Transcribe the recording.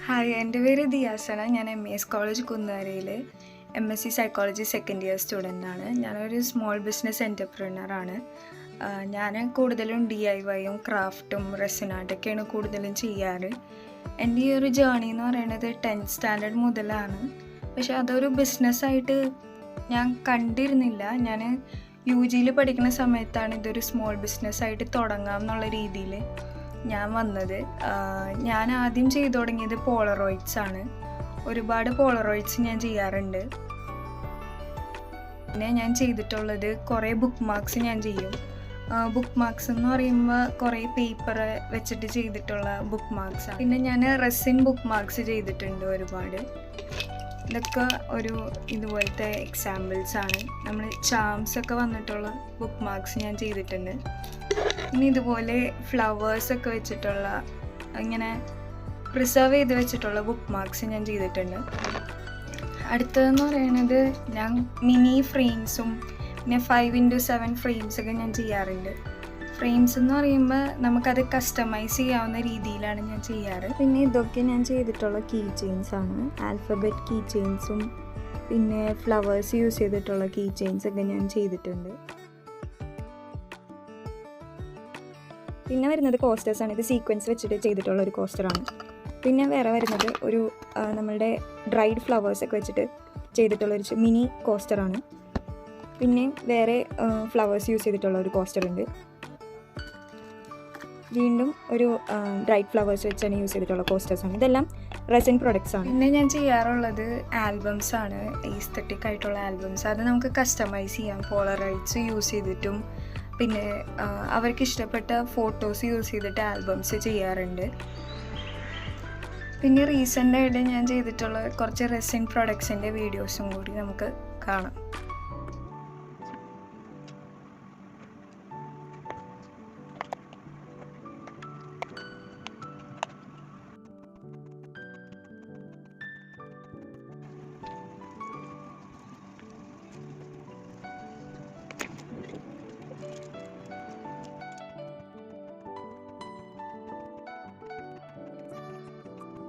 Hi, എൻ്റെ പേര് ദിയാസന. ഞാൻ MES കോളേജ് കുന്നേരയിൽ MSc സൈക്കോളജി സെക്കൻഡ് ഇയർ സ്റ്റുഡൻ്റാണ്. ഞാനൊരു സ്മോൾ ബിസിനസ് എൻ്റർപ്രനറാണ്. ഞാൻ കൂടുതലും DIYയും ക്രാഫ്റ്റും റെസിൻ ആർട്ടൊക്കെയാണ് കൂടുതലും ചെയ്യാറ്. എൻ്റെ ഈ ഒരു ജേർണി എന്ന് പറയുന്നത് 10th സ്റ്റാൻഡേർഡ് മുതലാണ്. പക്ഷെ അതൊരു ബിസിനസ്സായിട്ട് ഞാൻ കണ്ടിരുന്നില്ല. ഞാൻ UGയിൽ പഠിക്കുന്ന സമയത്താണ് ഇതൊരു സ്മോൾ ബിസിനസ്സായിട്ട് തുടങ്ങാം എന്നുള്ള രീതിയിൽ ഞാൻ വന്നത്. ഞാൻ ആദ്യം ചെയ്തു തുടങ്ങിയത് പോളറോയിഡ്സ് ആണ്. ഒരുപാട് പോളറോയിഡ്സ് ഞാൻ ചെയ്യാറുണ്ട്. പിന്നെ ഞാൻ ചെയ്തിട്ടുള്ളത് കുറേ ബുക്ക് മാർക്സ് ഞാൻ ചെയ്യും. ബുക്ക് മാർക്സ് എന്ന് പറയുമ്പോൾ കുറേ പേപ്പർ വെച്ചിട്ട് ചെയ്തിട്ടുള്ള ബുക്ക് മാർക്സാണ്. പിന്നെ ഞാൻ റെസിൻ ബുക്ക് മാർക്സ് ചെയ്തിട്ടുണ്ട് ഒരുപാട്. ഇതൊക്കെ ഒരു ഇതുപോലത്തെ എക്സാമ്പിൾസാണ്. നമ്മൾ ചാംസൊക്കെ വന്നിട്ടുള്ള ബുക്ക് മാർക്സ് ഞാൻ ചെയ്തിട്ടുണ്ട്. ഇനി ഇതുപോലെ ഫ്ലവേഴ്സൊക്കെ വെച്ചിട്ടുള്ള ഇങ്ങനെ പ്രിസർവ് ചെയ്ത് വെച്ചിട്ടുള്ള ബുക്ക് മാർക്സ് ഞാൻ ചെയ്തിട്ടുണ്ട്. അടുത്തതെന്ന് പറയുന്നത് ഞാൻ മിനി ഫ്രെയിംസും പിന്നെ 5x7 ഫ്രെയിംസൊക്കെ ഞാൻ ചെയ്യാറുണ്ട്. ഫ്രെയിംസ് എന്ന് പറയുമ്പോൾ നമുക്കത് കസ്റ്റമൈസ് ചെയ്യാവുന്ന രീതിയിലാണ് ഞാൻ ചെയ്യാറ്. പിന്നെ ഇതൊക്കെ ഞാൻ ചെയ്തിട്ടുള്ള കീ ചെയിൻസാണ്. ആൽഫബറ്റ് കീ ചെയിൻസും പിന്നെ ഫ്ലവേഴ്സ് യൂസ് ചെയ്തിട്ടുള്ള കീ ചെയിൻസൊക്കെ ഞാൻ ചെയ്തിട്ടുണ്ട്. പിന്നെ വരുന്നത് കോസ്റ്റേഴ്സാണ്. ഇത് സീക്വൻസ് വെച്ചിട്ട് ചെയ്തിട്ടുള്ള ഒരു കോസ്റ്ററാണ്. പിന്നെ വേറെ വരുന്നത് ഒരു നമ്മളുടെ ഡ്രൈഡ് ഫ്ലവേഴ്സൊക്കെ വെച്ചിട്ട് ചെയ്തിട്ടുള്ളൊരു മിനി കോസ്റ്ററാണ്. പിന്നെ വേറെ ഫ്ലവേഴ്സ് യൂസ് ചെയ്തിട്ടുള്ള ഒരു കോസ്റ്ററുണ്ട്. വീണ്ടും ഒരു ഡ്രൈഡ് ഫ്ലവേഴ്സ് വെച്ചാണ് യൂസ് ചെയ്തിട്ടുള്ള കോസ്റ്റേഴ്സാണ്. ഇതെല്ലാം റെസിൻ പ്രൊഡക്ട്സ് ആണ്. പിന്നെ ഞാൻ ചെയ്യാറുള്ളത് ആൽബംസാണ്. ഈസ്തറ്റിക് ആയിട്ടുള്ള ആൽബംസ്. അത് നമുക്ക് കസ്റ്റമൈസ് ചെയ്യാം. പോളറൈഡ്സ് യൂസ് ചെയ്തിട്ടും പിന്നെ അവർക്ക് ഇഷ്ടപ്പെട്ട ഫോട്ടോസ് യൂസ് ചെയ്തിട്ട് ആൽബംസ് ചെയ്യാറുണ്ട്. പിന്നെ റീസെൻ്റായിട്ട് ഞാൻ ചെയ്തിട്ടുള്ള കുറച്ച് റെസിൻ പ്രൊഡക്ട്സിൻ്റെ വീഡിയോസും കൂടി നമുക്ക് കാണാം.